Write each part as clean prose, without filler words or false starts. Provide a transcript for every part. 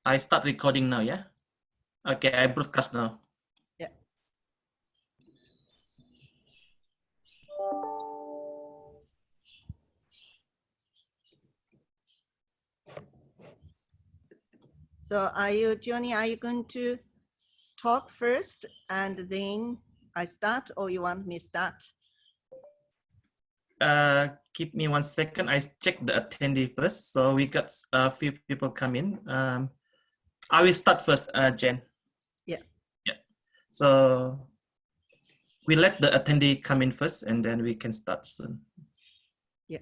I start recording now, yeah? Okay, I broadcast now. Yeah. So are you, Johnny, are you going to talk first and then I start, or you want me start? Give me 1 second. I check the attendee first. So we got a few people come in. I will start first, Jen. Yeah. Yeah. So we let the attendee come in first, and then we can start soon. Yeah.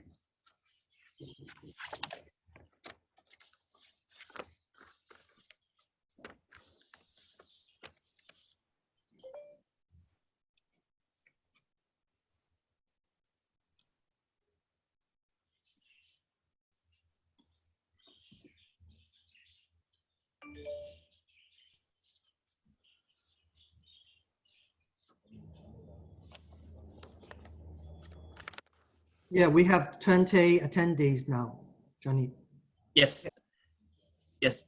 Yeah, we have 20 attendees now, Johnny. Yes. Yes.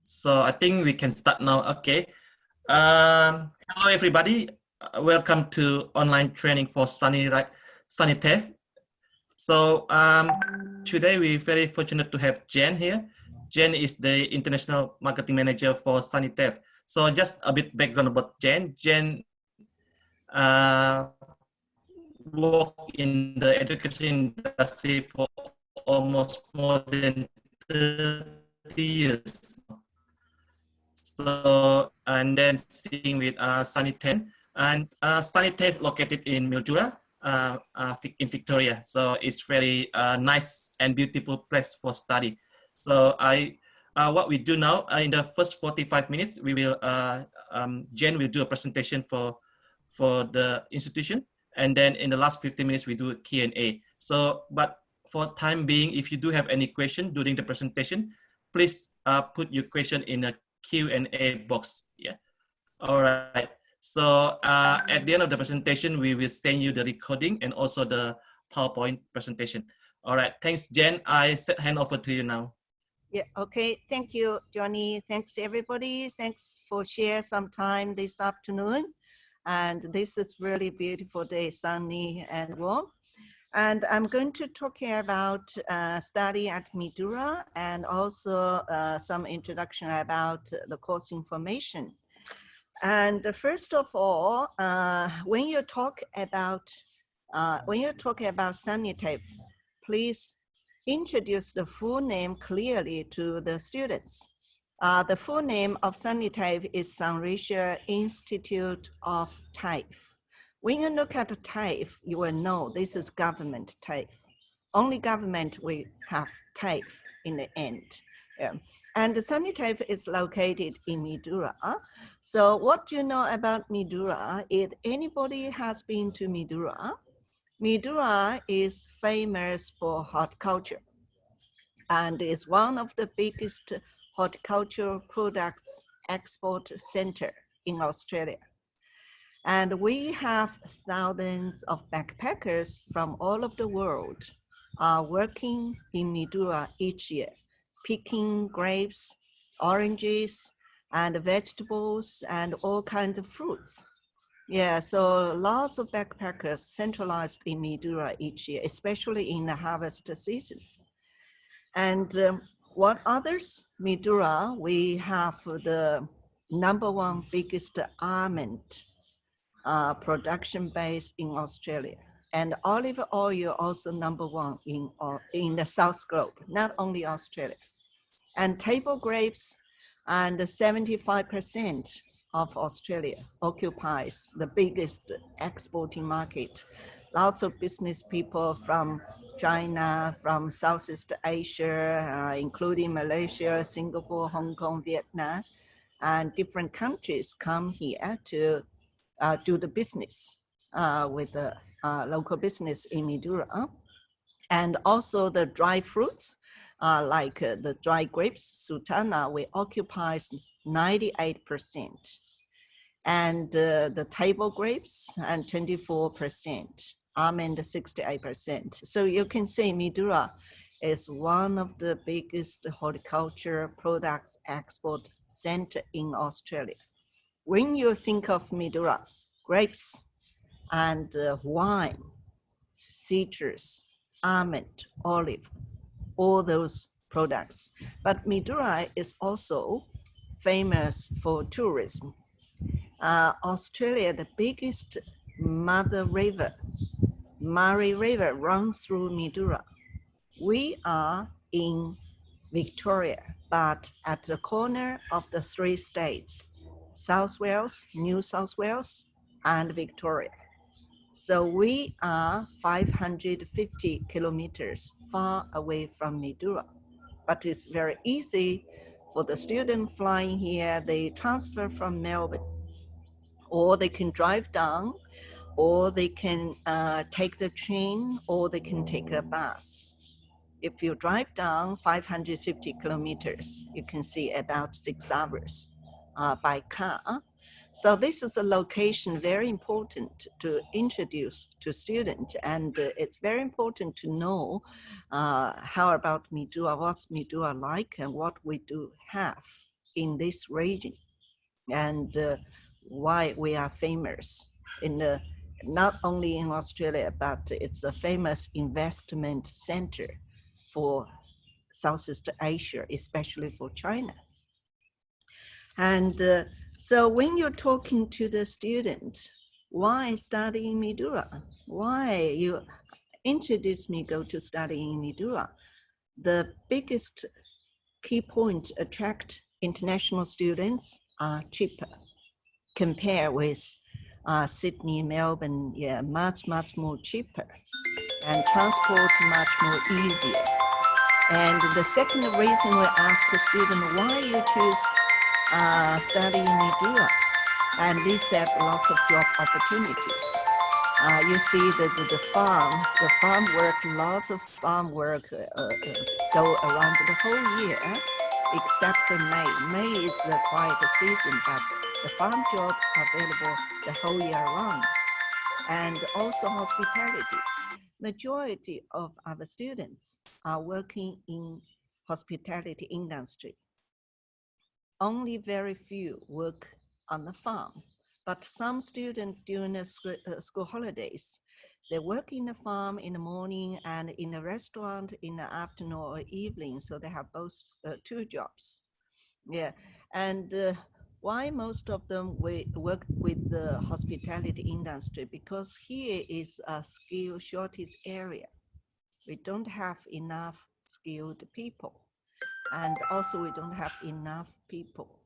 So I think we can start now. Okay. Hello, everybody. Welcome to online training for SuniTAFE. So today we're very fortunate to have Jen here. Jen is the International Marketing Manager for SuniTAFE. So just a bit background about Jen. Jen worked in the education industry for almost more than 30 years. So, and then sitting with SuniTAFE, and SuniTAFE located in Mildura, in Victoria. So it's very nice and beautiful place for study. So what we do now, in the first 45 minutes, we will, Jen will do a presentation for the institution. And then in the last 15 minutes, we do a Q&A. So, but for time being, if you do have any question during the presentation, please put your question in a Q&A box. Yeah. All right. So at the end of the presentation, we will send you the recording and also the PowerPoint presentation. All right. Thanks, Jen. I hand over to you now. Yeah. Okay. Thank you, Johnny. Thanks, everybody. Thanks for sharing some time this afternoon. And this is really beautiful day, sunny and warm. And I'm going to talk here about study at Mildura and also some introduction about the course information. And first of all, when you talk about SuniTAFE, please introduce the full name clearly to the students. The full name of SuniTAFE is Sunraysia Institute of TAFE. When you look at the TAFE, you will know this is government TAFE. Only government will have TAFE in the end. Yeah. And the SuniTAFE is located in Mildura. So what do you know about Mildura? If anybody has been to Mildura, Mildura is famous for horticulture and is one of the biggest horticultural products export center in Australia. And we have thousands of backpackers from all over the world working in Mildura each year, picking grapes, oranges, and vegetables, and all kinds of fruits. Yeah, so lots of backpackers centralized in Mildura each year, especially in the harvest season. And what others? Mildura, we have the #1 biggest almond production base in Australia. And olive oil also #1 in the South Globe, not only Australia. And table grapes, and 75% of Australia occupies the biggest exporting market. Lots of business people from China, from Southeast Asia, including Malaysia, Singapore, Hong Kong, Vietnam, and different countries come here to do the business with the local business in Mildura. And also the dry fruits, like the dry grapes, Sultana, we occupy 98%. And the table grapes, and 24%, almond 68%. So you can see Mildura is one of the biggest horticulture products export center in Australia. When you think of Mildura, grapes and wine, citrus, almond, olive, all those products. But Mildura is also famous for tourism. Australia, the biggest mother river, Murray River, runs through Mildura. We are in Victoria, but at the corner of the three states, South Wales, New South Wales, and Victoria. So we are 550 kilometers far away from Mildura, but it's very easy for the student flying here. They transfer from Melbourne, or they can drive down, or they can take the train, or they can take a bus. If you drive down 550 kilometers, you can see about 6 hours by car. So this is a location very important to introduce to students, and it's very important to know how about Mildura, what's Mildura like, and what we do have in this region, and why we are famous in the, not only in Australia, but it's a famous investment center for Southeast Asia, especially for China. And so when you're talking to the student, why study in Mildura? Why you introduce me go to study in Mildura? The biggest key point attract international students are cheaper compared with Sydney, Melbourne, yeah, much more cheaper, and transport much more easier. And the second reason we ask the student why you choose study in Mildura, and they said lots of job opportunities. You see the farm work, lots of farm work go around the whole year, except May. May is the quiet season, but the farm job available the whole year round. And also hospitality. Majority of our students are working in hospitality industry. Only very few work on the farm, but some students during the school holidays, they work in the farm in the morning and in the restaurant in the afternoon or evening, so they have both two jobs. Yeah, and why most of them work with the hospitality industry? Because here is a skill shortage area. We don't have enough skilled people, and also we don't have enough people.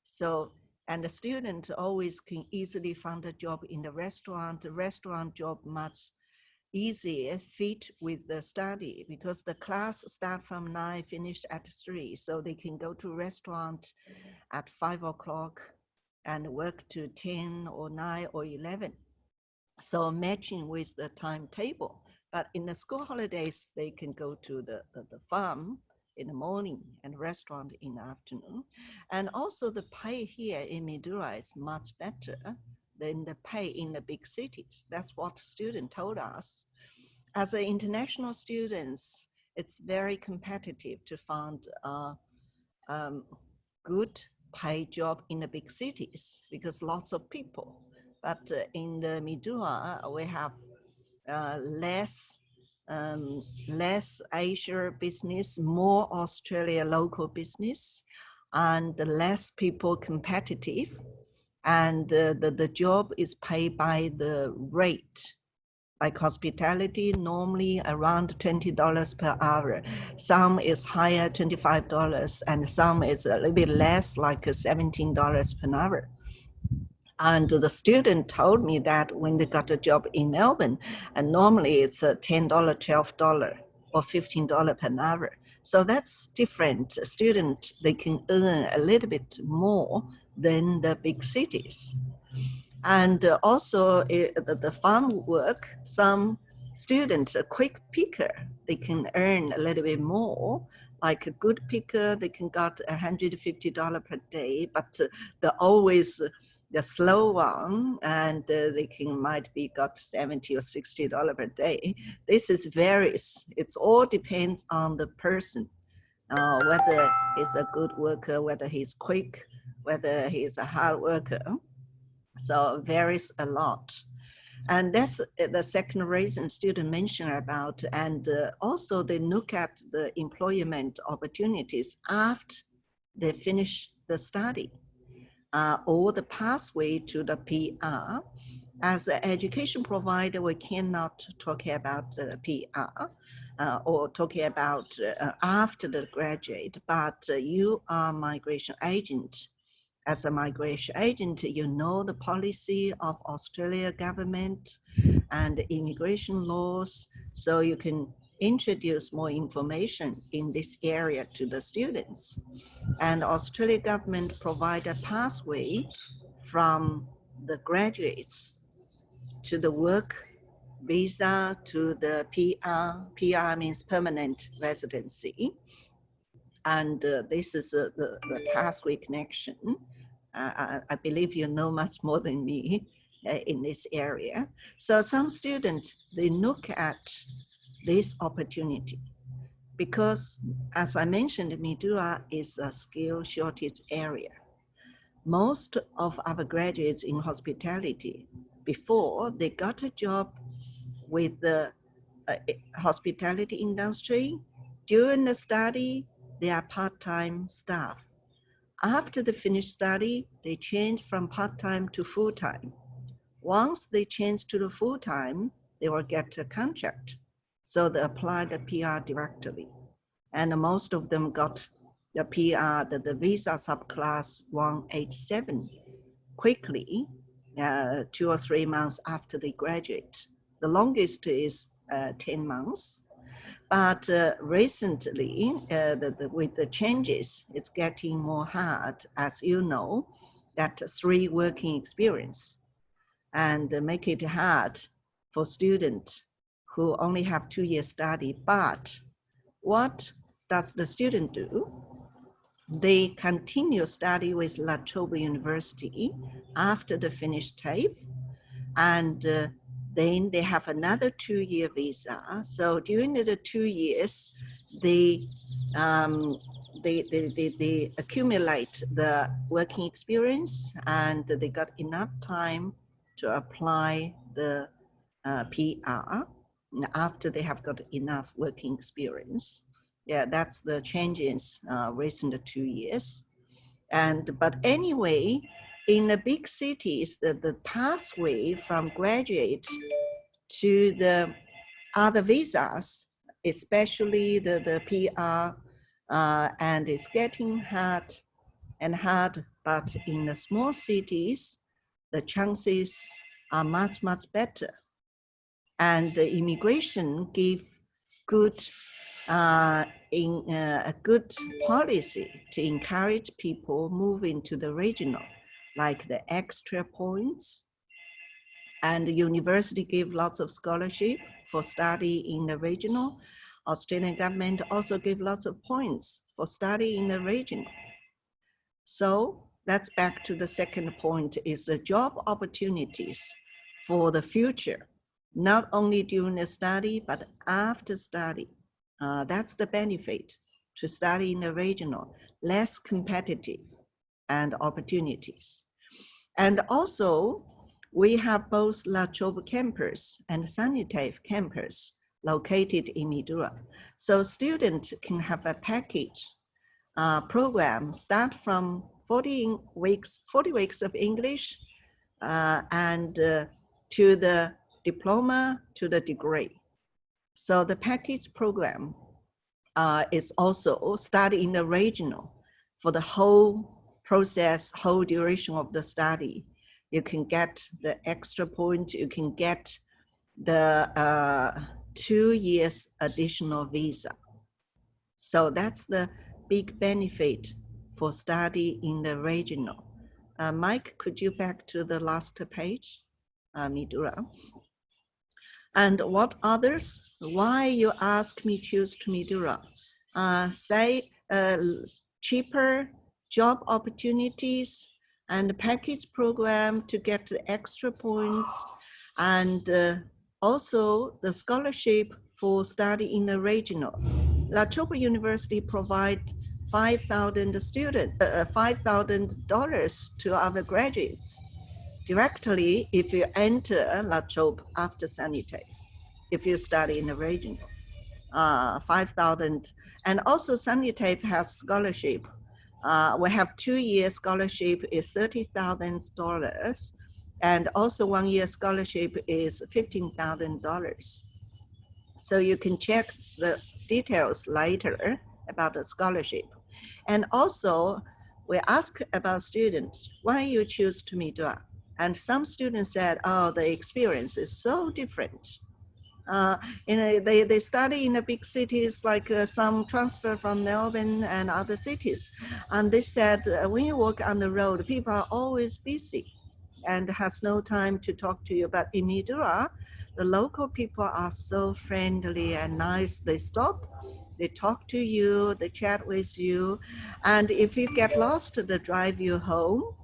So, and the student always can easily find a job in the restaurant job much easier fit with the study, because the class start from 9, finish at 3. So they can go to restaurant at 5 o'clock and work to 10 or 9 or 11. So matching with the timetable. But in the school holidays, they can go to the farm in the morning and restaurant in the afternoon. And also the pay here in Mildura is much better than the pay in the big cities. That's what students told us. As an international students, it's very competitive to find good pay job in the big cities because lots of people. But in the Mildura, we have less Asia business, more Australia local business, and less people competitive. And the job is paid by the rate. Like hospitality, normally around $20 per hour. Some is higher, $25, and some is a little bit less, like $17 per hour. And the student told me that when they got a job in Melbourne, and normally it's $10, $12, or $15 per hour. So that's different. Students, they can earn a little bit more than the big cities. And also the farm work, some students, a quick picker, they can earn a little bit more. Like a good picker, they can get $150 per day, but they always the slow one, and they might be got $70 or $60 per day. This is varies. It all depends on the person, whether he's a good worker, whether he's quick, whether he's a hard worker. So it varies a lot. And that's the second reason students mention about, and also they look at the employment opportunities after they finish the study, or the pathway to the PR. As an education provider, we cannot talk about the PR or talking about after the graduate, but you are migration agent. As a migration agent, you know the policy of Australia government and immigration laws, so you can introduce more information in this area to the students. And Australia government provide a pathway from the graduates to the work visa to the PR. PR means permanent residency. And this is the pathway connection. I believe you know much more than me in this area. So some students, they look at this opportunity because, as I mentioned, Mildura is a skill shortage area. Most of our graduates in hospitality, before they got a job with the hospitality industry, during the study, they are part-time staff. After they finish study, they change from part-time to full-time. Once they change to the full-time, they will get a contract. So they apply the PR directly. And most of them got the PR, the visa subclass 187 quickly, 2 or 3 months after they graduate. The longest is 10 months. But recently, with the changes, it's getting more hard, as you know, that 3 working experience, and make it hard for students who only have 2 years study. But what does the student do? They continue study with La Trobe University after the finished TAFE, and then they have another 2-year visa. So during the 2 years, they accumulate the working experience, and they got enough time to apply the PR after they have got enough working experience. Yeah, that's the changes recent 2 years. But anyway, in the big cities, the pathway from graduate to the other visas, especially the PR, and it's getting hard and hard, but in the small cities, the chances are much, much better. And the immigration give good, a good policy to encourage people moving to the regional, like the extra points. And the university give lots of scholarship for study in the regional. Australian government also give lots of points for study in the regional. So that's back to the second point, is the job opportunities for the future, not only during the study, but after study. That's the benefit to study in the regional, less competitive and opportunities. And also, we have both La Trobe campus and SuniTAFE campus located in Mildura. So students can have a package program, start from 40 weeks of English and to the diploma, to the degree. So the package program is also study in the regional for the whole process, whole duration of the study. You can get the extra point, you can get the 2 years additional visa. So that's the big benefit for study in the regional. Mike, could you back to the last page, Mildura? And what others? Why you ask me choose to Mildura? Say cheaper job opportunities and the package program to get the extra points, and also the scholarship for study in the regional. La Trobe University provide $5,000 to our graduates directly if you enter La Trobe after SuniTAFE, if you study in the regional. 5,000, and also SuniTAFE has scholarship. We have 2-year scholarship is $30,000, and also 1-year scholarship is $15,000. So you can check the details later about the scholarship. And also, we ask about students, why you choose to Mildura? And some students said, oh, the experience is so different. They study in the big cities, like some transfer from Melbourne and other cities. And they said, when you walk on the road, people are always busy and has no time to talk to you. But in Mildura, the local people are so friendly and nice. They stop, they talk to you, they chat with you. And if you get lost, they drive you home.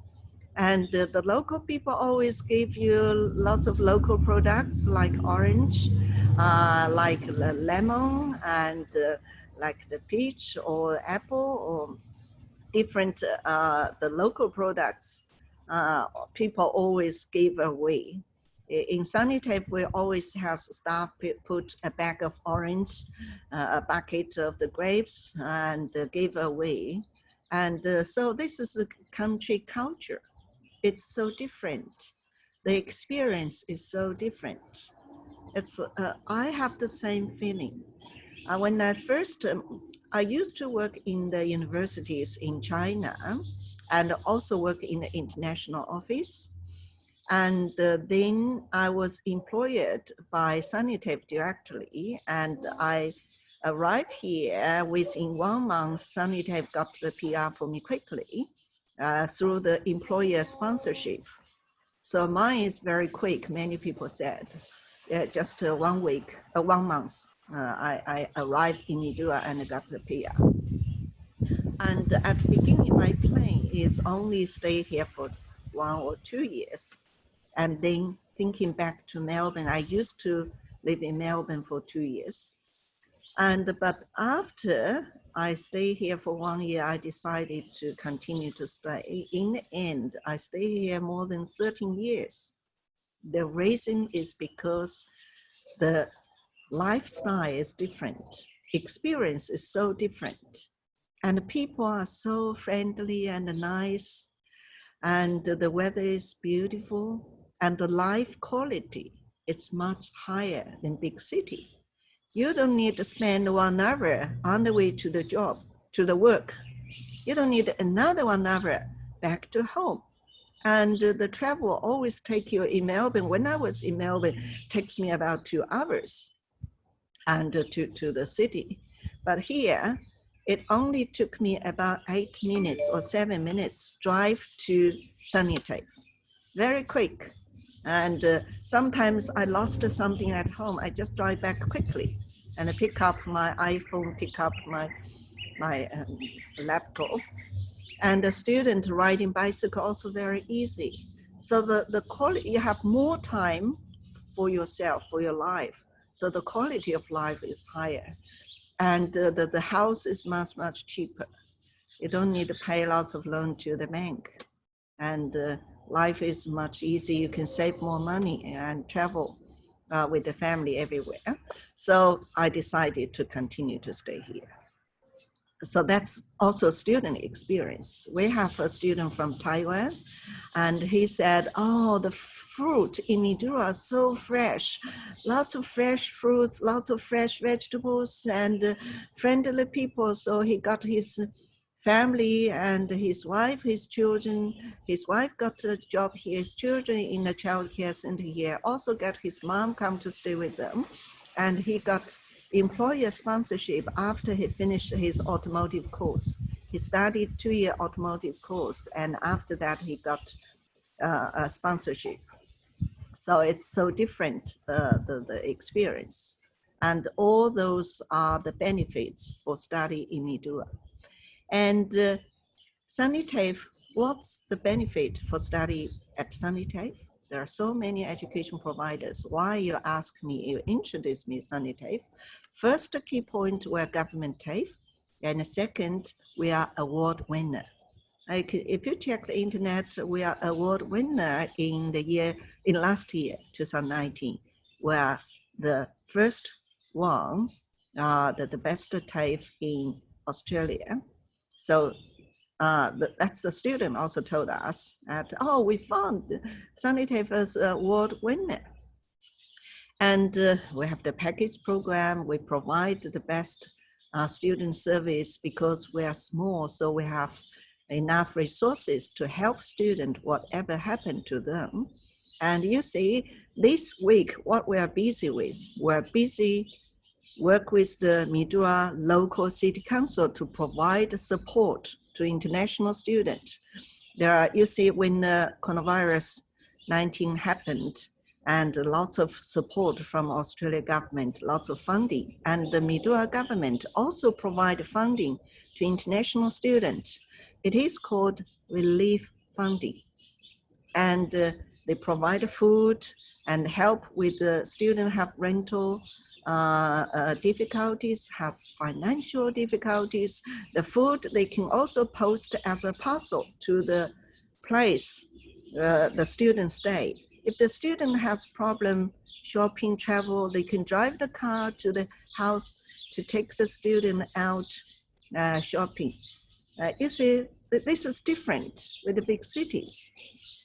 And the local people always give you lots of local products like orange, like the lemon, and like the peach or apple, or different the local products people always give away. In SuniTAFE, we always have staff put a bag of orange, a bucket of the grapes, and give away. And so this is a country culture. It's so different. The experience is so different. It's I have the same feeling. When I first, I used to work in the universities in China and also work in the international office. And then I was employed by SuniTAFE directly, and I arrived here within 1 month. SuniTAFE got the PR for me quickly through the employer sponsorship. So mine is very quick, many people said. Just 1 week, 1 month, I arrived in Mildura and got the PR. And at the beginning, my plan is only stay here for 1 or 2 years. And then thinking back to Melbourne, I used to live in Melbourne for 2 years. But after I stay here for 1 year, I decided to continue to stay. In the end, I stay here more than 13 years. The reason is because the lifestyle is different. Experience is so different. And people are so friendly and nice. And the weather is beautiful. And the life quality is much higher than big city. You don't need to spend 1 hour on the way to the job, to the work. You don't need another 1 hour back to home. And the travel always take you in Melbourne. When I was in Melbourne, it takes me about 2 hours and to the city. But here, it only took me about 8 minutes or 7 minutes drive to SuniTAFE. Very quick. And sometimes I lost something at home. I just drive back quickly and pick up my iPhone, pick up my laptop. And the student riding bicycle also very easy. So the quality, you have more time for yourself, for your life. So the quality of life is higher. And the house is much, much cheaper. You don't need to pay lots of loan to the bank. And life is much easier. You can save more money and travel with the family everywhere. So I decided to continue to stay here. So that's also student experience. We have a student from Taiwan, and he said, oh, the fruit in Mildura is so fresh. Lots of fresh fruits, lots of fresh vegetables, and friendly people. So he got his family and his wife, his children. His wife got a job here, his children in the child care center here. Also got his mom come to stay with them. And he got employer sponsorship after he finished his automotive course. He studied 2-year automotive course, and after that he got a sponsorship. So it's so different, the experience. And all those are the benefits for study in Mildura. And SuniTAFE what's the benefit for study at SuniTAFE? There are so many education providers. Why you ask me, you introduce me SuniTAFE. First key point, we're government TAFE. And second, we are award winner. Like if you check the internet, we are award winner in last year, 2019. We are the first one, the best TAFE in Australia. So that's the student also told us that, oh, we found SuniTAFE as award winner. And we have the package program. We provide the best student service because we are small, so we have enough resources to help students whatever happened to them. And you see, this week, what we are busy with, we're busy work with the Mildura local city council to provide support to international students. There are, you see, when the coronavirus-19 happened, and lots of support from Australian government, lots of funding, and the Mildura government also provide funding to international students. It is called relief funding, and they provide food and help with the student have rental difficulties, has financial difficulties. The food they can also post as a parcel to the place the students stay. If the student has problem shopping, travel, they can drive the car to the house to take the student out shopping. You see, this is different with the big cities,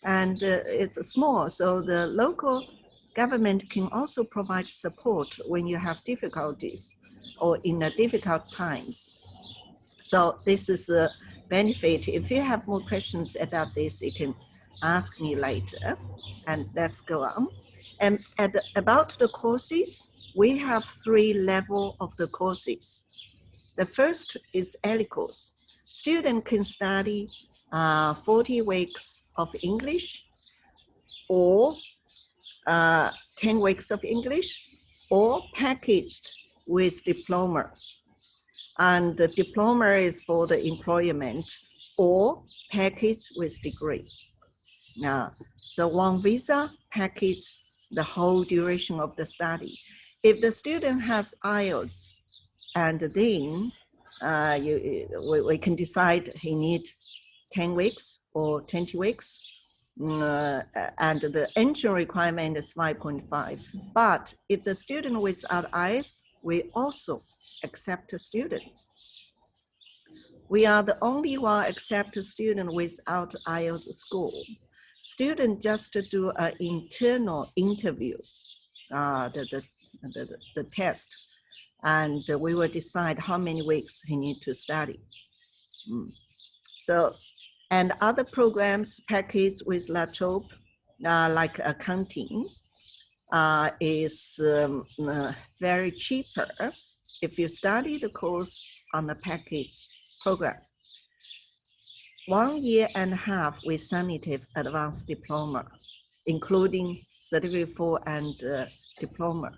and it's small, so the local government can also provide support when you have difficulties or in the difficult times. So this is a benefit. If you have more questions about this, you can ask me later, and let's go on. And about the courses, we have 3 levels of the courses. The first is early course. Student can study 40 weeks of English, or 10 weeks of English, or packaged with diploma. And the diploma is for the employment, or packaged with degree. Now, so one visa package the whole duration of the study. If the student has IELTS, and then we can decide he need 10 weeks or 20 weeks, and the entry requirement is 5.5. But if the student without IELTS, we also accept students. We are the only one accept a student without IELTS score. Student just do an internal interview, the test, and we will decide how many weeks he need to study. So, and other programs packaged with La Trobe, like accounting, is very cheaper if you study the course on the package program. 1.5 years with SuniTAFE Advanced Diploma, including Certificate 4 and Diploma.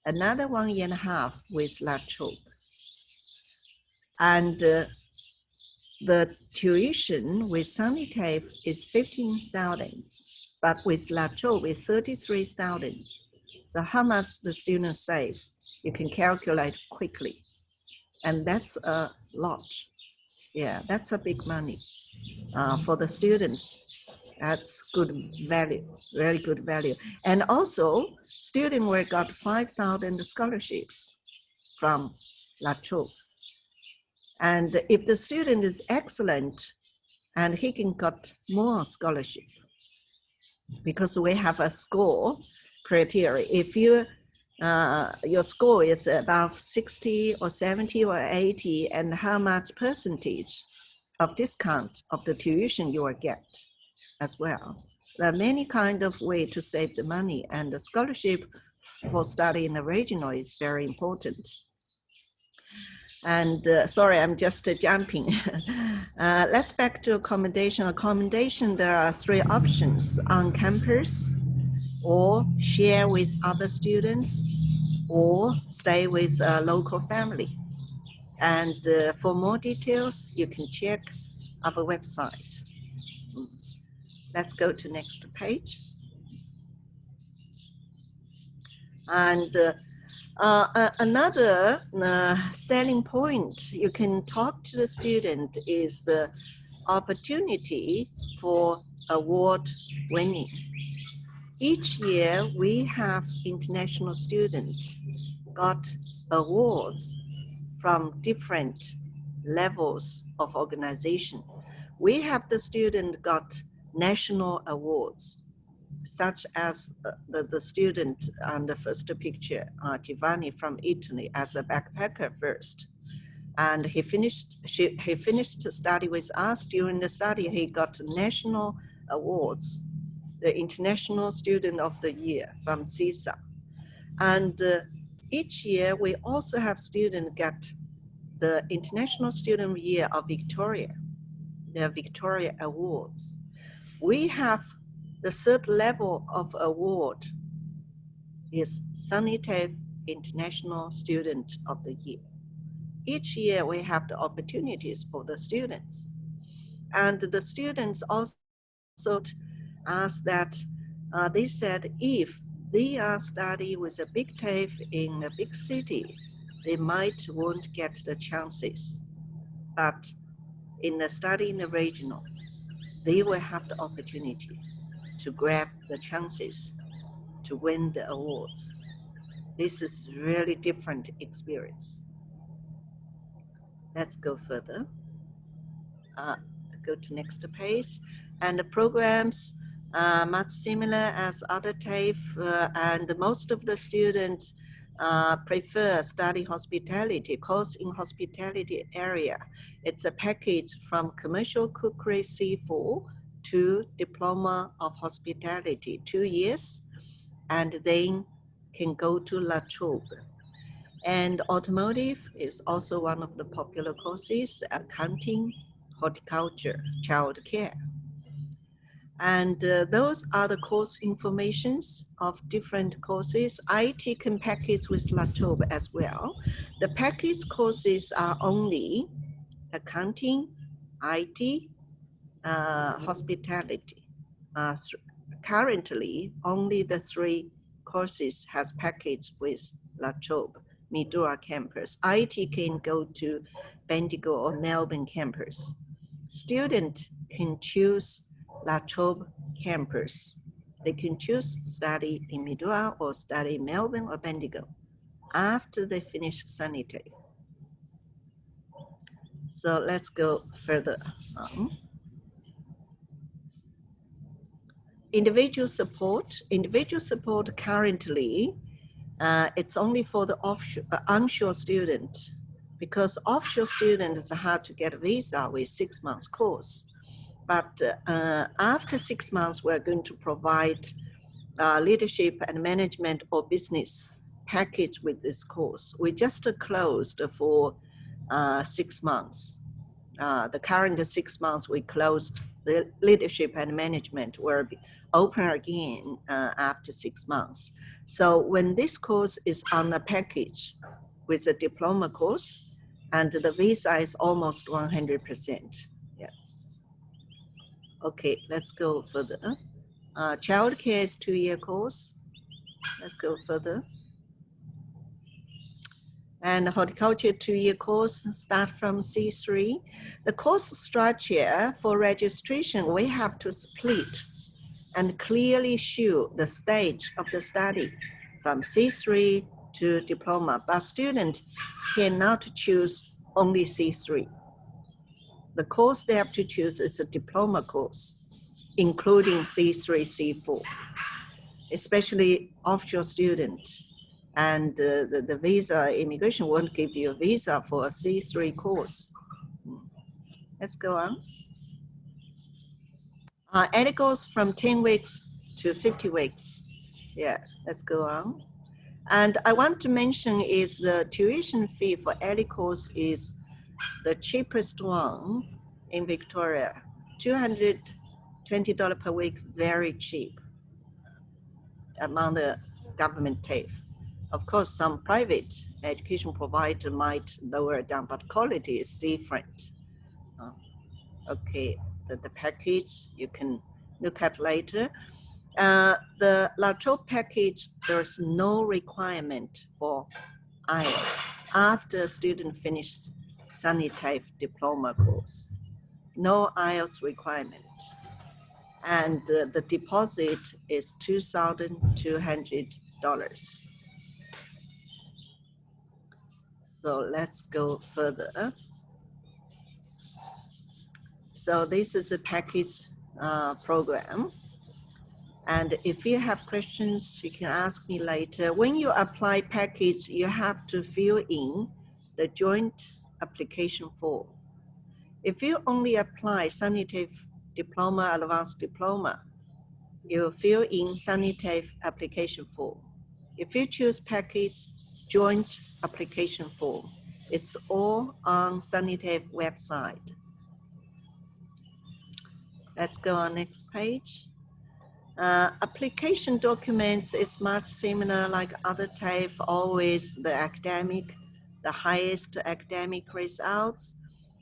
Another 1.5 years with La Trobe. And the tuition with SuniTAFE is 15,000, but with La Trobe is 33,000. So how much the students save, you can calculate quickly. And that's a lot. Yeah, that's a big money for the students. That's good value, very good value. And also, students will got 5,000 scholarships from La Trobe. And if the student is excellent, and he can get more scholarship, because we have a score criteria. If you your score is above 60 or 70 or 80, and how much percentage of discount of the tuition you will get as well. There are many kinds of ways to save the money, and the scholarship for study in the regional is very important. And sorry, I'm just jumping. Let's back to accommodation. Accommodation, there are 3 options: on campus, or share with other students, or stay with a local family. And for more details, you can check our website. Let's go to next page. And another selling point you can talk to the student is the opportunity for award winning. Each year we have international students got awards from different levels of organization. We have the student got national awards, such as the student on the first picture, Giovanni from Italy, as a backpacker first. And he finished to study with us. During the study, he got national awards, the International Student of the Year from CISA. And each year, we also have students get the International Student Year of Victoria, the Victoria Awards. We have the third level of award is SuniTAFE International Student of the Year. Each year we have the opportunities for the students. And the students also asked that, they said if they are studying with a big TAFE in a big city, they won't get the chances. But in the study in the regional, they will have the opportunity to grab the chances to win the awards. This is really different experience. Let's go further. Go to next page. And the programs much similar as other TAFE, and most of the students prefer study hospitality, course in hospitality area. It's a package from commercial cookery C4 to diploma of hospitality, 2 years, and then can go to La Trobe. And automotive is also one of the popular courses, accounting, horticulture, child care. And those are the course informations of different courses. IT can package with La Trobe as well. The package courses are only accounting, IT, hospitality. Currently, only the 3 courses has packaged with La Trobe, Mildura campus. IT can go to Bendigo or Melbourne campus. Student can choose La Trobe campus. They can choose study in Mildura or study in Melbourne or Bendigo after they finish SuniTAFE. So let's go further on. Individual support currently, it's only for the onshore student, because offshore students, it's hard to get a visa with 6 months course. But after 6 months, we're going to provide leadership and management or business package with this course. We just closed for 6 months. The current 6 months, we closed the leadership and management will be open again after 6 months. So when this course is on a package with a diploma course, and the visa is almost 100%. Yeah. Okay, let's go further. Childcare is 2-year course. Let's go further. And horticulture 2-year course start from C3. The course structure for registration, we have to split and clearly show the stage of the study from C3 to diploma, but students cannot choose only C3. The course they have to choose is a diploma course, including C3, C4, especially offshore students. And the visa, immigration won't give you a visa for a C3 course. Let's go on. And it goes from 10 weeks to 50 weeks. Yeah, let's go on. And I want to mention is the tuition fee for any course is the cheapest one in Victoria, $220 per week, very cheap among the government TAFE. Of course, some private education provider might lower it down, but quality is different. Okay, the package you can look at later. The La Trobe package, there's no requirement for IELTS after a student finished SuniTAFE diploma course. No IELTS requirement. And the deposit is $2,200. So let's go further. So this is a package program. And if you have questions, you can ask me later. When you apply package, you have to fill in the joint application form. If you only apply SuniTAFE diploma, advanced diploma, you fill in SuniTAFE application form. If you choose package, joint application form, it's all on SuniTAFE website. Let's go on next page. Application documents is much similar like other TAFE, always the academic, the highest academic results,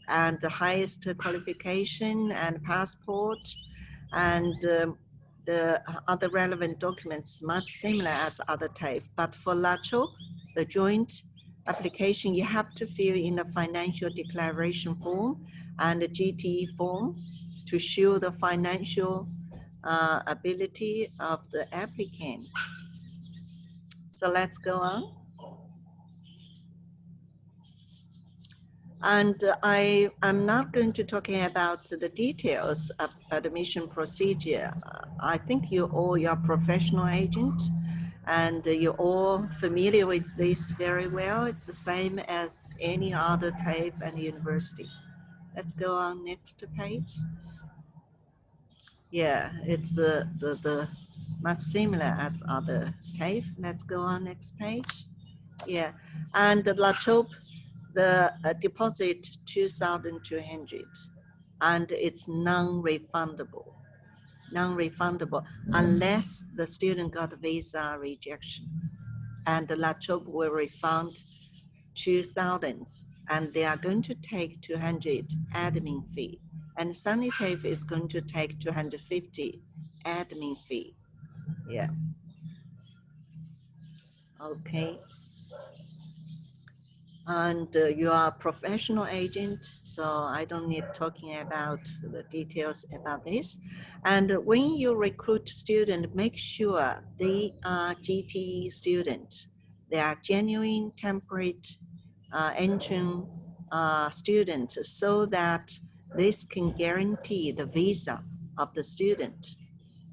and the highest qualification and passport, and the other relevant documents much similar as other TAFE. But for La Trobe, the joint application, you have to fill in a financial declaration form and a GTE form to show the financial ability of the applicant. So let's go on. And I'm not going to talking about the details of admission procedure. I think you all are professional agent and you're all familiar with this very well. It's the same as any other TAFE and university. Let's go on next page. Yeah, it's the much similar as other TAFE. Let's go on next page. Yeah, and the La Trobe, the deposit 2,200, and it's non-refundable. Non-refundable unless the student got a visa rejection, and the La Trobe will refund 2,000, and they are going to take 200 admin fee, and SuniTAFE is going to take 250 admin fee. Yeah. Okay. And you are a professional agent, so I don't need talking about the details about this. And when you recruit students, make sure they are GTE students. They are genuine temperate entering students, so that this can guarantee the visa of the student.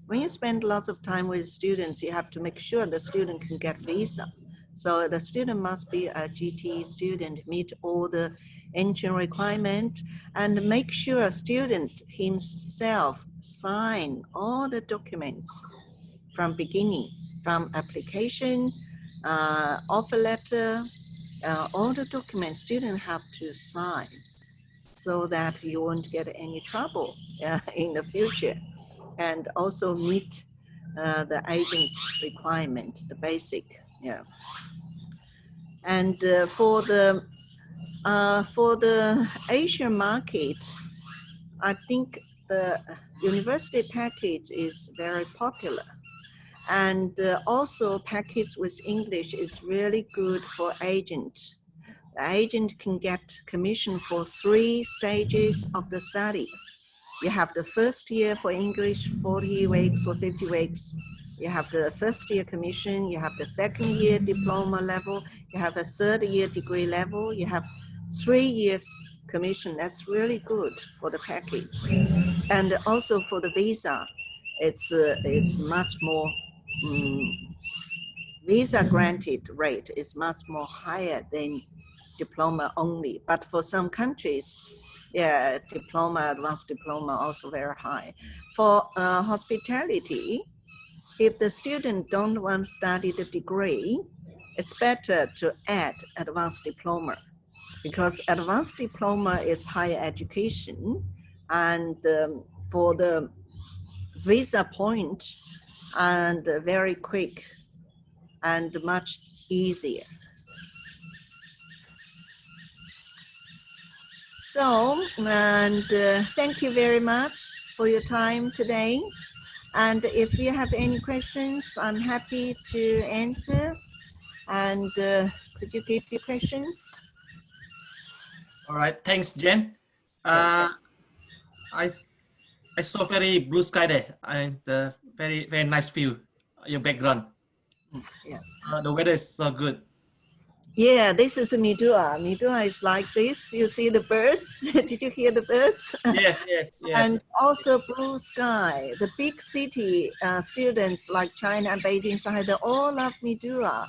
When you spend lots of time with students, you have to make sure the student can get visa. So the student must be a GTE student, meet all the entry requirements, and make sure student himself sign all the documents from beginning, from application, offer letter, all the documents student have to sign so that you won't get any trouble in the future, and also meet the agent requirement, the basic, yeah. And for the Asian market, I think the university package is very popular. And also package with English is really good for agent. The agent can get commission for 3 stages of the study. You have the first year for English, 40 weeks or 50 weeks. You have the first year commission, you have the second year diploma level, you have a third year degree level, you have 3 years commission. That's really good for the package. And also for the visa, it's much more, visa granted rate is much more higher than diploma only. But for some countries, yeah, diploma, advanced diploma also very high. For hospitality, if the student don't want to study the degree, it's better to add advanced diploma, because advanced diploma is higher education, and for the visa point, and very quick and much easier. So, and thank you very much for your time today. And if you have any questions, I'm happy to answer. And could you give your questions? All right, thanks, Jen. I saw very blue sky there and very nice view. Your background. Yeah. The weather is so good. Yeah, this is Mildura. Mildura is like this. You see the birds? Did you hear the birds? Yes, yes, yes. And also blue sky. The big city students like China and Beijing, Shanghai, they all love Mildura.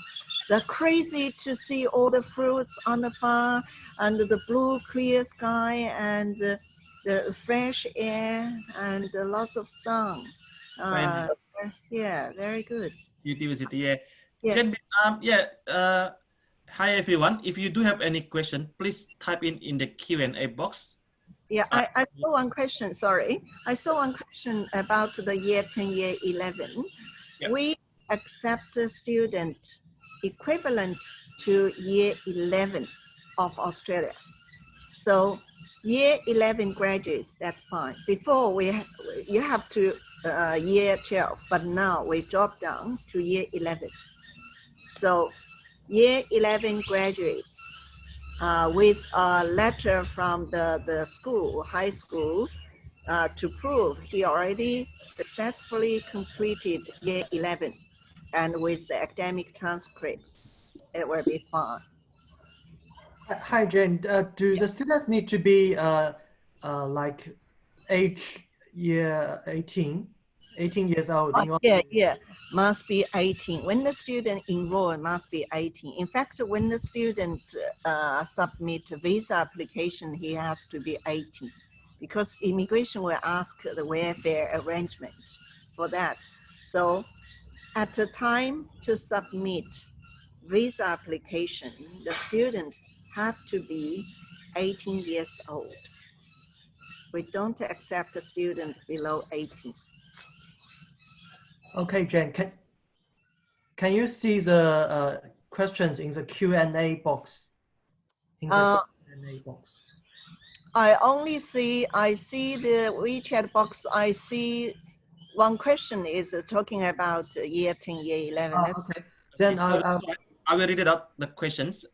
They're crazy to see all the fruits on the farm and the blue clear sky and the fresh air and lots of sun. Yeah, very good. University, yeah. Yeah. Jen, hi everyone. If you do have any question, please type in the Q&A box. Yeah, I saw one question, sorry. I saw one question about the year 10, year 11. Yeah. We accept a student equivalent to year 11 of Australia. So year 11 graduates, that's fine. Before you have to year 12, but now we drop down to year 11. So year 11 graduates with a letter from the school, high school, to prove he already successfully completed year 11 and with the academic transcripts, it will be fine. Hi, Jane. Do the students need to be like age year 18 years old? In order Yeah, must be 18. When the student enroll, must be 18. In fact, when the student submit visa application, he has to be 18 because immigration will ask the welfare arrangement for that. So at the time to submit visa application, the student have to be 18 years old. We don't accept a student below 18. Okay, Jane. Can you see the questions in the Q&A box? In the Q&A box. I see the WeChat box. I see one question is talking about year 10, year 11. Okay. Then I will read it out the questions.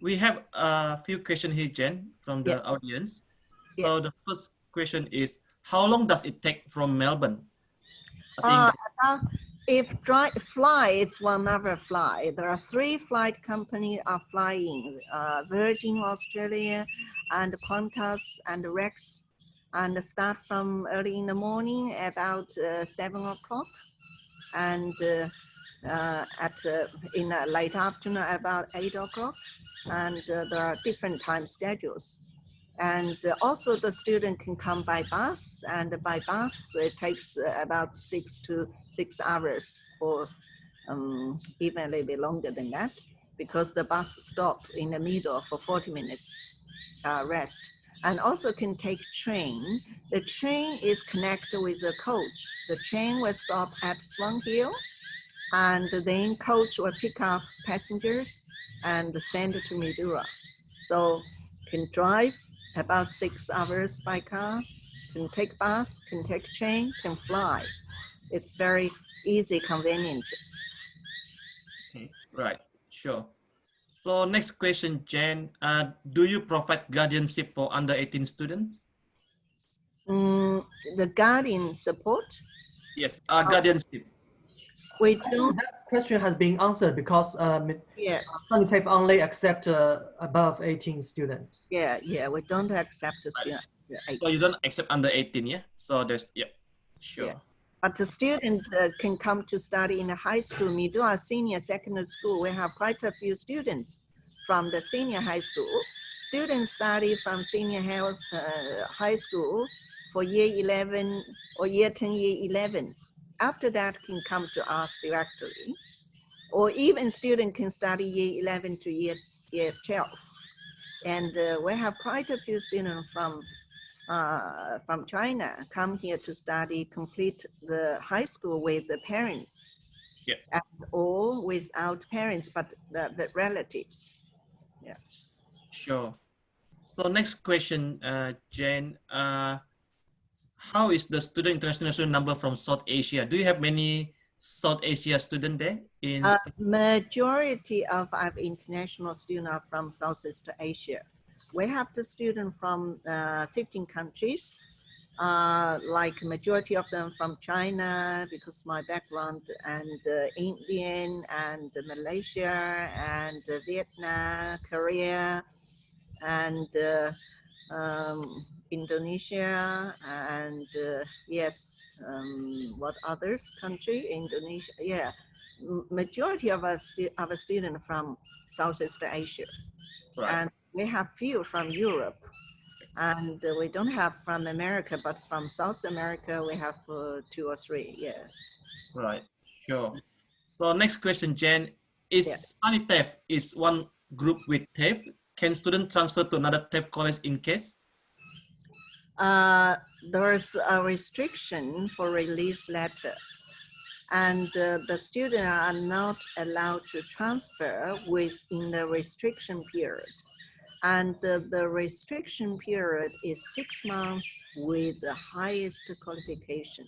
We have a few questions here, Jen, from the audience. So the first question is, how long does it take from Melbourne? If fly, it's one other fly. There are 3 flight companies are flying, Virgin Australia and Qantas and Rex, and start from early in the morning about 7 o'clock and in the late afternoon about 8 o'clock, and there are different time schedules. And also the student can come by bus, and by bus it takes about 6 hours or even a little bit longer than that, because the bus stop in the middle for 40 minutes rest. And also can take train. The train is connected with the coach. The train will stop at Swan Hill, and then coach will pick up passengers and send to Mildura. So can drive about 6 hours by car, can take bus, can take train, can fly. It's very easy, convenient. Okay, right, sure. So next question, Jen, do you provide guardianship for under 18 students? The guardian support? Yes, guardianship. We don't. That question has been answered because SuniTAFE only accept above 18 students. Yeah, we don't accept the student. So you don't accept under 18, yeah? So there's, sure. Yeah. But the student can come to study in a high school. Mildura Senior Secondary School, we have quite a few students from the senior high school. Students study from senior high school for year 11 or year 10, year 11. After that can come to us directly. Or even student can study year 11 to year 12. And we have quite a few students from China come here to study, complete the high school with the parents, or without parents, but the relatives. Yeah. Sure. So next question, Jane. How is the student international student number from South Asia? Do you have many South Asia students there? Majority of our international students are from Southeast Asia. We have the students from 15 countries, like majority of them from China because my background, and Indian and Malaysia and Vietnam, Korea, and Indonesia, and yes, what others country? Indonesia, yeah. Majority of our students from Southeast Asia, Right. and we have few from Europe, and we don't have from America, but from South America we have 2 or 3. Yeah. Right. Sure. So next question, Jen, is SuniTAFE is one group with TAFE? Can students transfer to another TAFE college in case? There's a restriction for release letter, and the students are not allowed to transfer within the restriction period. And the restriction period is 6 months with the highest qualification.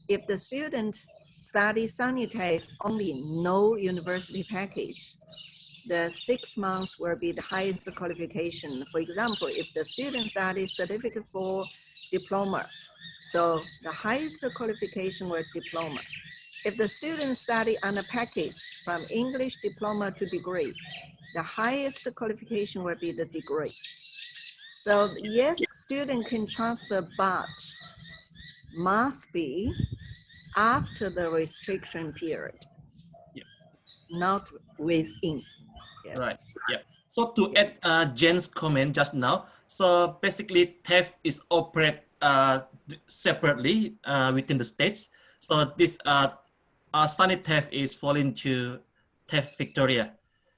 If the student studies SuniTAFE only, no university package, the 6 months will be the highest qualification. For example, if the student studies certificate for diploma, so the highest qualification was diploma. If the student study on a package from English diploma to degree, the highest qualification will be the degree. So yes, student can transfer, but must be after the restriction period, not within. Yeah. Right. Yeah. So to add Jen's comment just now, so basically TAFE is operate separately within the states. So this SuniTAFE is falling to TAFE Victoria.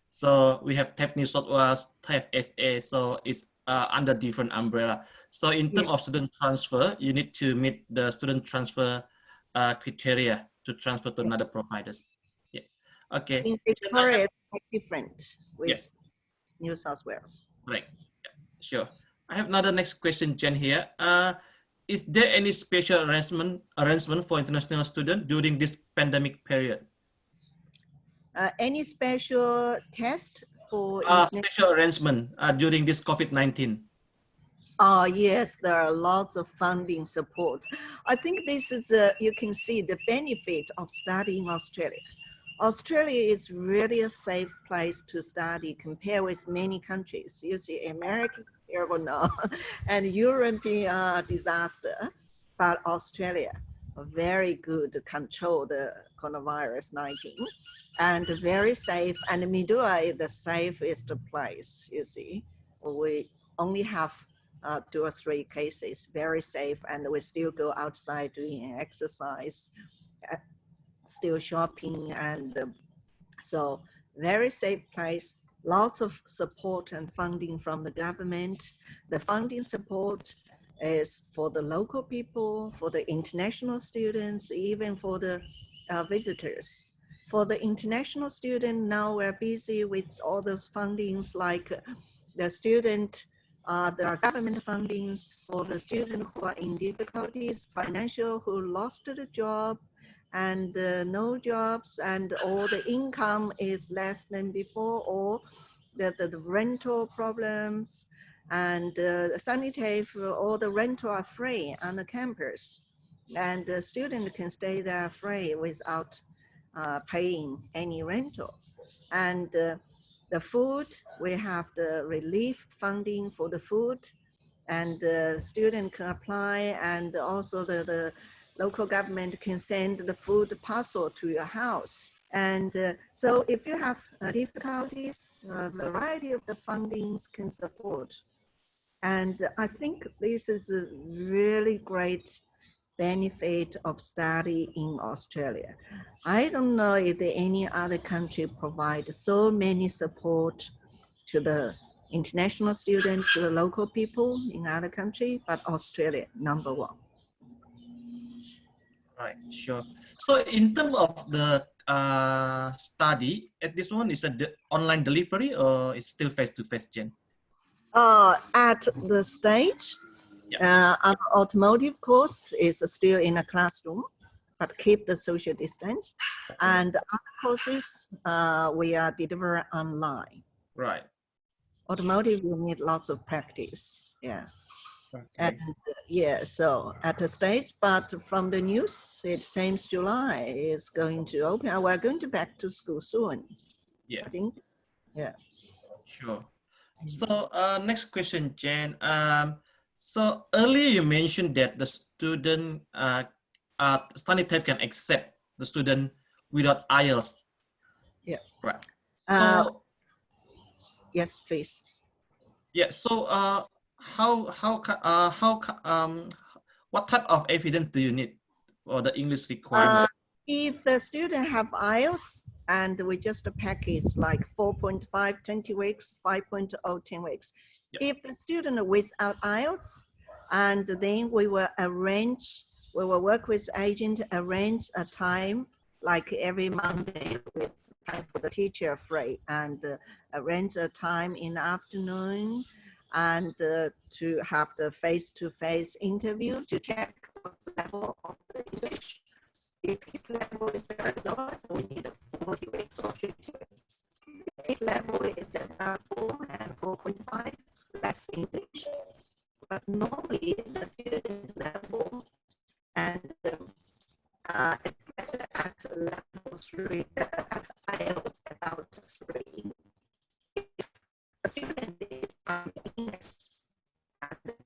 So we have TAFE New South Wales, TAFE SA, so it's under different umbrella. So in terms of student transfer, you need to meet the student transfer criteria to transfer to another providers. Yeah. Okay. In Victoria, it's different with New South Wales. Right. Yeah, sure. I have another next question, Jen, here. Is there any special arrangement for international students during this pandemic period? Any special test for special arrangement during this COVID-19? Yes, there are lots of funding support. I think this is, you can see the benefit of studying in Australia. Australia is really a safe place to study compared with many countries. You see, America, terrible now, and European disaster, but Australia, very good to control the coronavirus 19, and very safe. And Mildura is the safest place. You see, we only have 2 or 3 cases, very safe, and we still go outside doing exercise, still shopping, and so very safe place. Lots of support and funding from the government. The funding support is for the local people, for the international students, even for the visitors. For the international student, now we're busy with all those fundings, like the student, there are government fundings for the students who are in difficulties, financial, who lost the job, and no jobs, and all the income is less than before, or the rental problems, and SuniTAFE, all the rental are free on the campus, and the student can stay there free without paying any rental. And the food, we have the relief funding for the food, and the student can apply, and also the local government can send the food parcel to your house. And so if you have difficulties, a variety of the fundings can support. And I think this is a really great benefit of study in Australia. I don't know if any other country provide so many support to the international students, to the local people in other country, but Australia, #1. Right, sure. So in terms of the study, at this moment, is it online delivery or is still face-to-face, Jen? At the stage, our automotive course is still in a classroom, but keep the social distance. And other courses, we are delivering online. Right. Automotive, you need lots of practice. Yeah. Okay. And yeah, so at the stage, but from the news, it seems July is going to open. We're going to back to school soon. Yeah. I think. Yeah. Sure. So next question, Jen. So earlier you mentioned that the student, SuniTAFE can accept the student without IELTS. Yeah. Right. So, yes, please. Yeah. So what type of evidence do you need for the English requirement? If the student have IELTS and we just package like 4.5, 20 weeks, 5.0, 10 weeks. Yep. If the student without IELTS, and then we will work with agent, arrange a time like every Monday with time for the teacher free, and arrange a time in the afternoon and to have the face-to-face interview to check what's the level of the English. If his level is very low, so we need 40 weeks or 50 weeks. If his level is about 4 and 4.5, less English. But normally the student level and expected at level 3, at IELTS about 3. If a student is from English,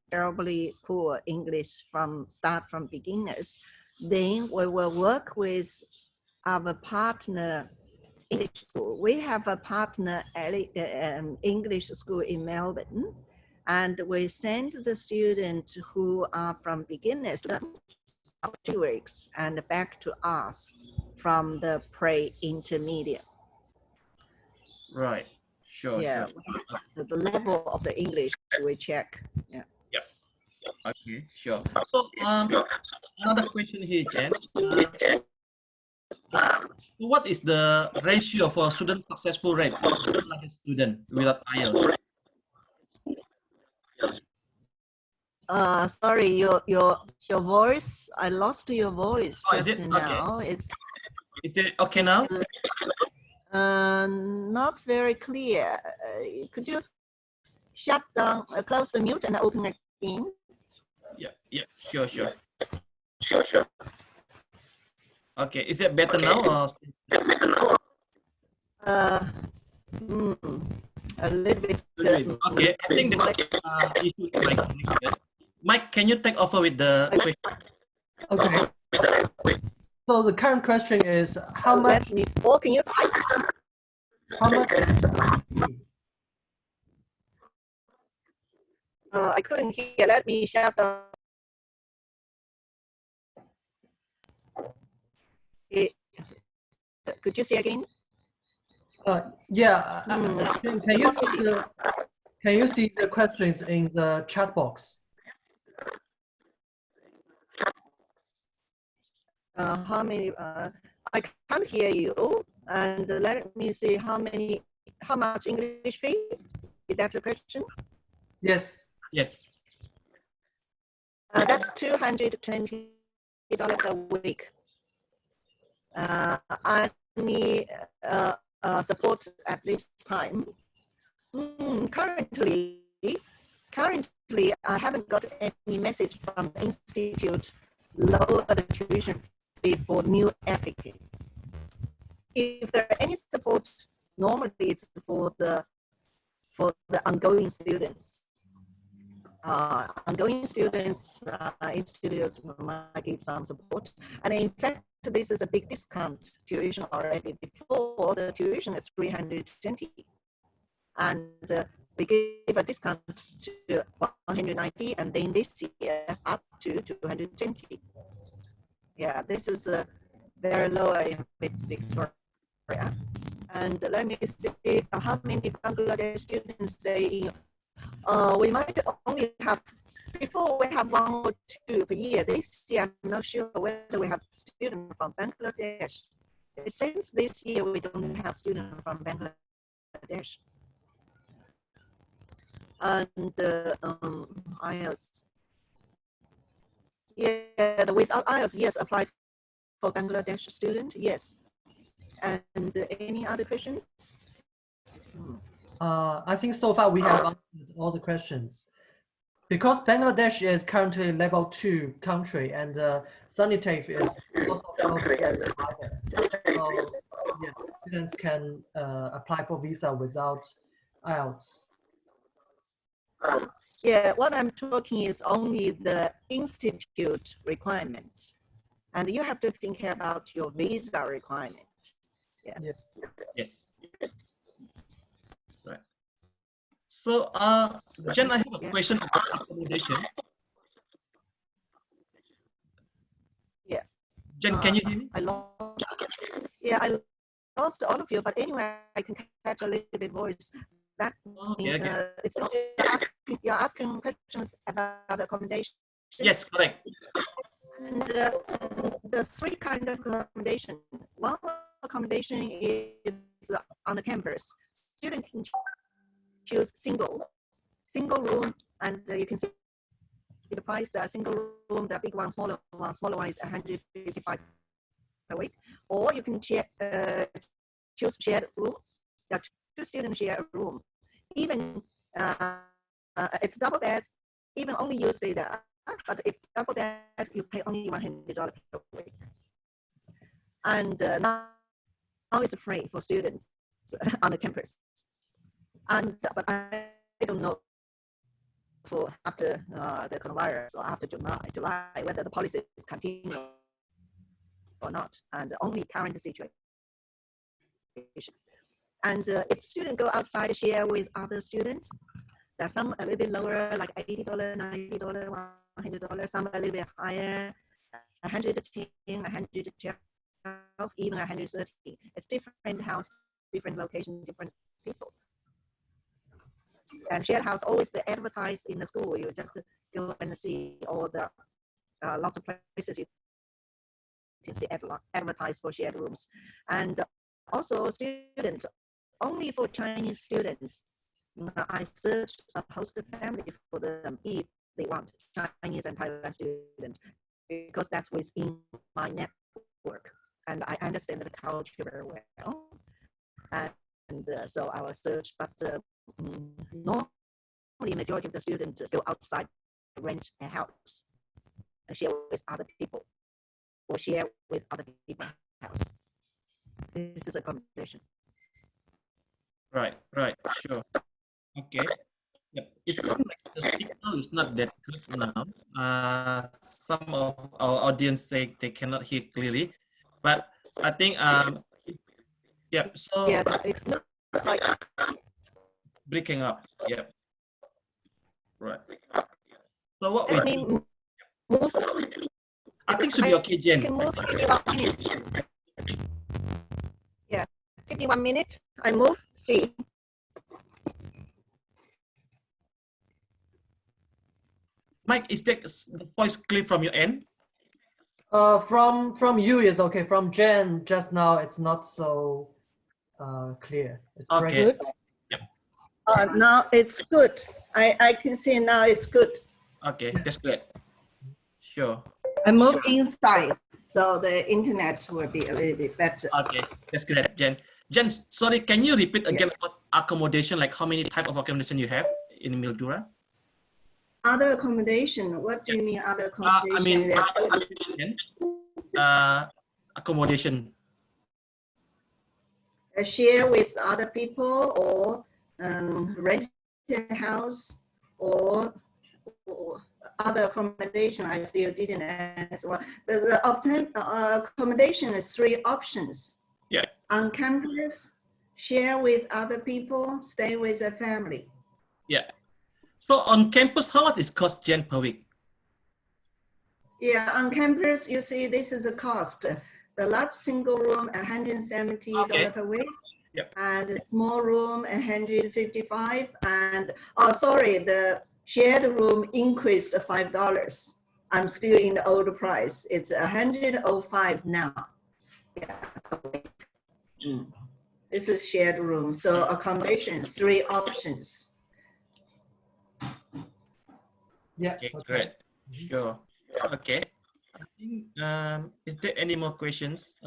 terribly poor English start from beginners, then we will work with our partner English school. We have a partner English school in Melbourne, and we send the students who are from beginners to 2 weeks and back to us from the pre-intermediate. Right. Sure. Yeah, Sure. the level of the English we check. Yeah. Yep. Okay. Sure. So another question here, Jen. What is the ratio for student successful rate for like a student without IELTS? Sorry, your voice. I lost your voice just now. Okay. Is it okay now? Not very clear. Could you shut down, close the mute and open again? Yeah. Sure. Okay. Is it better now or? A little bit. Okay. I think this issue with my connection. Mike, can you take over with the question? Okay. So the current question is how much? Can you? How much? I couldn't hear. Let me shut down. Could you say again? Yeah. Can you see the questions in the chat box? How many? I can't hear you. And let me see how much English fee? Is that the question? Yes. That's $220 a week. I need support at this time. Currently, I haven't got any message from the institute lower the tuition fee for new applicants. If there are any support, normally it's for the ongoing students. Institute might give some support. And in fact, this is a big discount tuition already. Before, the tuition is $320. And we gave a discount to $190, and then this year up to $220. Yeah, this is very low in Victoria. And let me see how many Bangladesh students stay in. We might only have, before we have 1 or 2 per year. This year, I'm not sure whether we have students from Bangladesh. It seems this year we don't have students from Bangladesh. And IELTS. Yeah, without IELTS, yes, apply for Bangladesh student, yes. And any other questions? I think so far we have answered all the questions. Because Bangladesh is currently level 2 country and SuniTAFE is also level 2 so yeah, students can apply for visa without IELTS. Yeah, what I'm talking is only the institute requirement. And you have to think about your visa requirement. Yeah. Yes. Right. So, Jen, I have a question about accommodation. Yeah. Jen, can you hear me? I lost all of you, but anyway, I can catch a little bit voice. That Okay. It's you're asking questions about accommodation. Yes, correct. And the 3 kind of accommodation. One accommodation is on the campus. Student can choose single room, and you can see the price. The single room, the big one, smaller one is 155 per week. Or you can choose shared room. The 2 students share a room. Even it's double beds. Even only you stay there. But if double bed, you pay only $100 per week. And now it's free for students on the campus. And but I don't know for after the coronavirus or after July whether the policy is continue or not, and only current situation. And if students go outside to share with other students, there are some a little bit lower, like $80, $90, $100. Some a little bit higher, 110, 112, even 130. It's different house, different location, different people. And shared house always the advertise in the school. You just go and see all the lots of places you can see advertise for shared rooms. And also students, only for Chinese students, I searched a host family for them if they want Chinese and Taiwan students, because that's within my network and I understand the culture very well. And so I will search, but normally majority of the students go outside, rent a house and share with other people or share with other people's house. This is a combination. Right, sure. Okay. Yep. It seems like the signal is not that good now. Some of our audience say they cannot hear clearly, but I think yep. So yeah, it's like breaking up. Yep. Right. So what we do? Move. I think should be okay, Jen. Can move. Yeah. Give me 1 minute. I move. See. Mike, is that the voice clear from your end? From you is okay. From Jen just now, it's not so clear. It's okay. Good. Yep. Now it's good. I can see now it's good. Okay, that's good. Sure. I move inside, so the internet will be a little bit better. Okay, that's great, Jen. Jen, sorry, can you repeat again about accommodation? Like how many type of accommodation you have in Mildura? Other accommodation? What do you mean other accommodation? Accommodation. Share with other people or rent a house or other accommodation. I still didn't answer. Well, the accommodation is 3 options. Yeah. On campus, share with other people, stay with a family. Yeah. So on campus, how much it cost, Jen, per week? Yeah, on campus, you see, this is the cost. The large single room, $170 per week. Yep. And the small room, $155. And, oh, sorry, the shared room increased to $5. I'm still in the old price. It's $105 now. Yeah. This is shared room. So accommodation, 3 options. Yeah. Okay, Okay. great. Sure. Okay. I think, is there any more questions?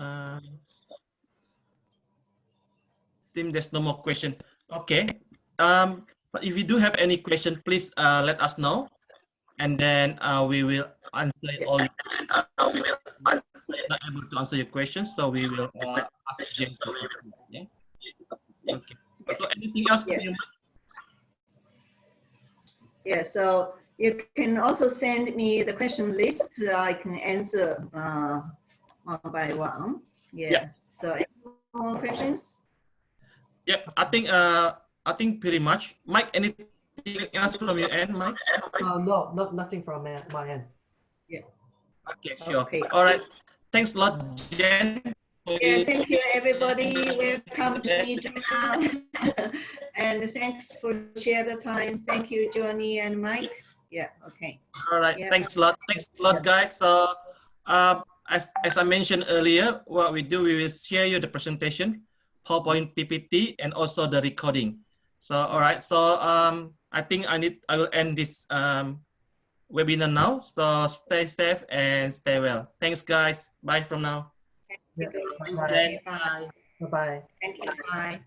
Seems there's no more question. Okay. But if you do have any question, please let us know, and then we will answer all. Not able to answer your questions, so we will ask James to answer. Yeah. Okay. So anything else from you? Yeah, so you can also send me the question list. I can answer one by one. Yeah. Yeah. So any more questions? Yep. I think pretty much. Mike, anything else from your end, Mike? No, nothing from my end. Yeah. Okay, sure. Okay. All right. Thanks a lot, Jen. Yeah, thank you, everybody. Welcome to Mildura. And thanks for share the time. Thank you, Johnny and Mike. Yeah, okay. All right. Yeah. Thanks a lot. Thanks a lot, guys. So, as I mentioned earlier, what we do, we will share you the presentation, PowerPoint PPT, and also the recording. So, all right. So, I think I will end this webinar now. So, stay safe and stay well. Thanks, guys. Bye from now. Yeah. Thank Bye. Bye. Bye. Thank you. Bye.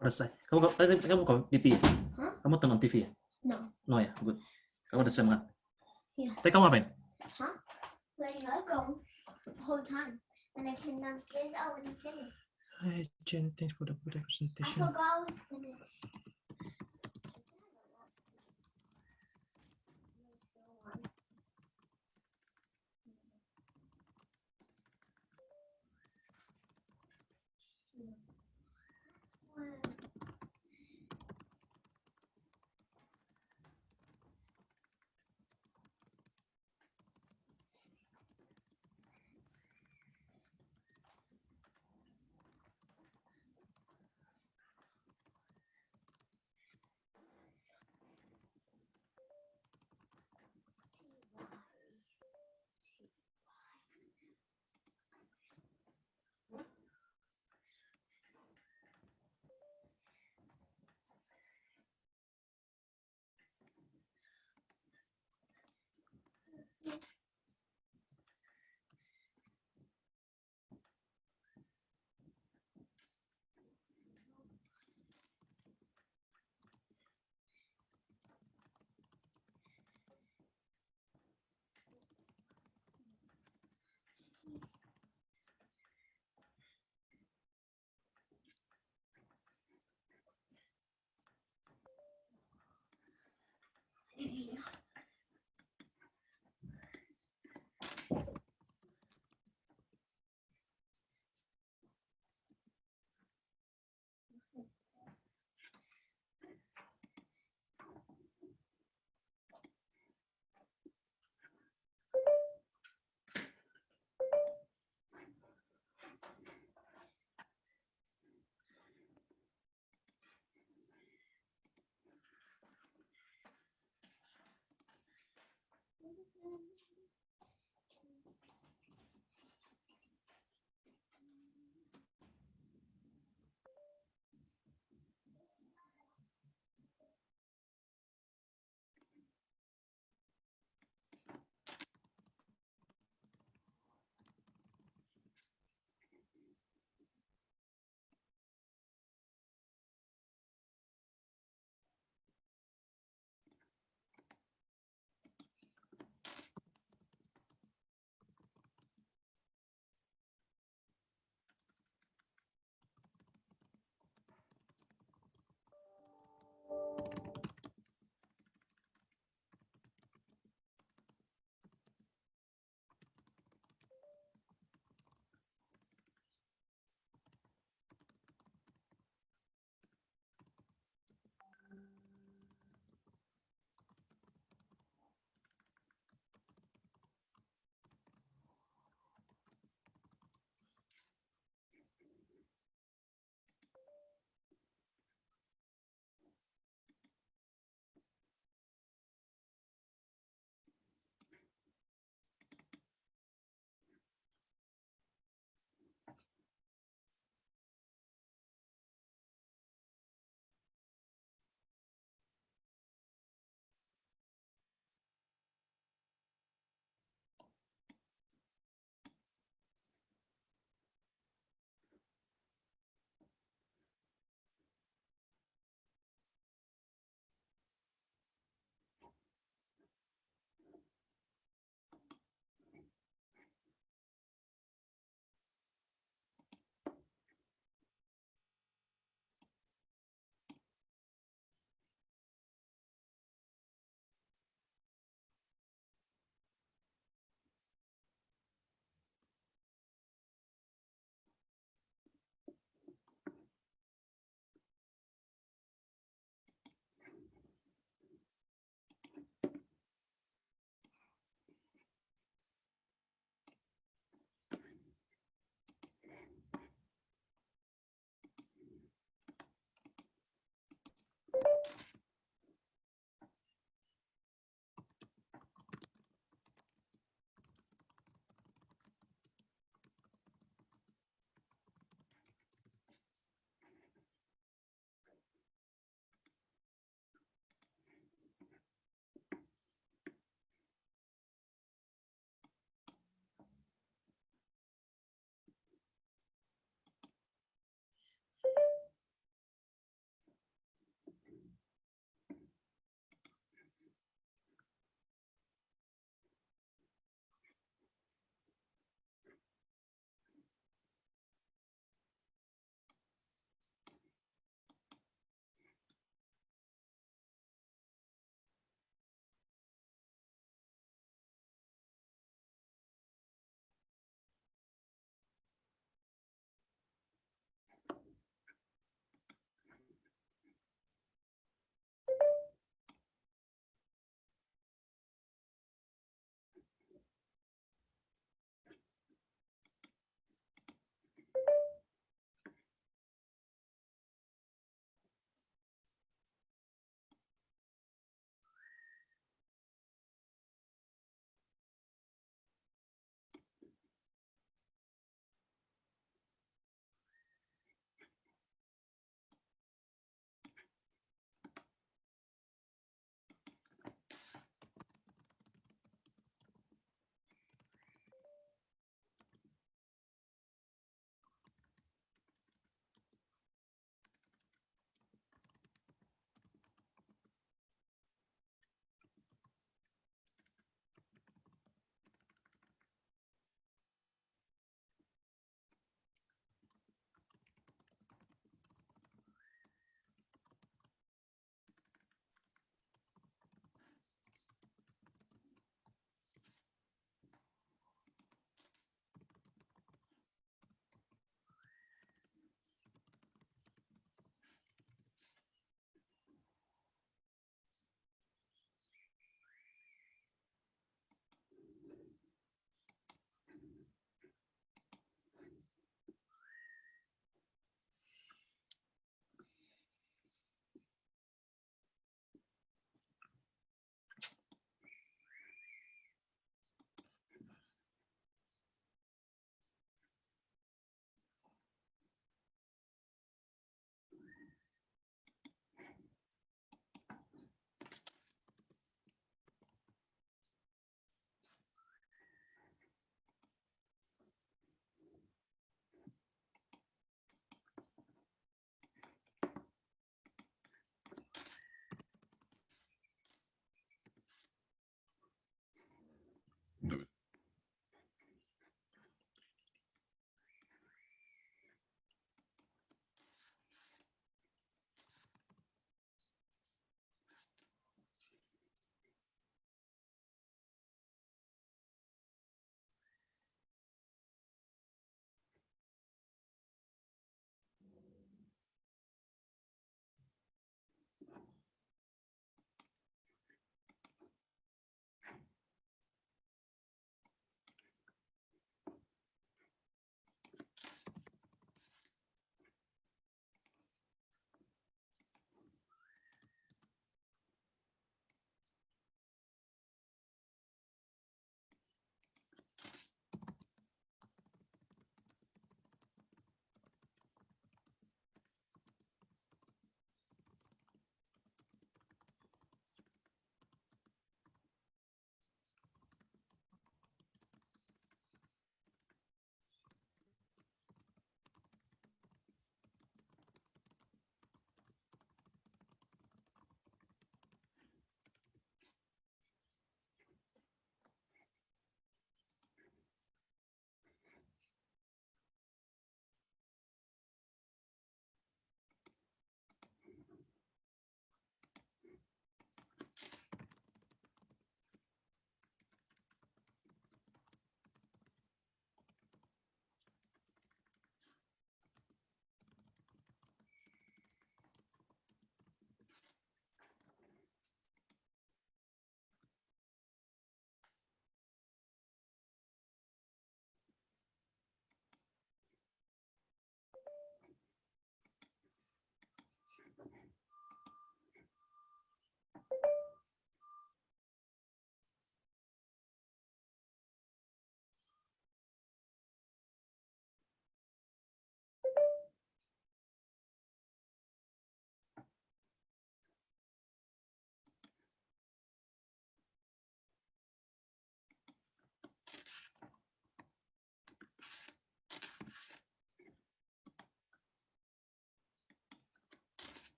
udah selesai. Kamu TV ya? Hah? Kamu tonton TV ya? No. No ya, good. Kamu udah selesai makan? Iya. Tapi kamu apain? Huh? Playing Lego the whole time. And I came downstairs, I wasn't finished. Hi, Jen, thanks for the good I presentation. forgot I was finished.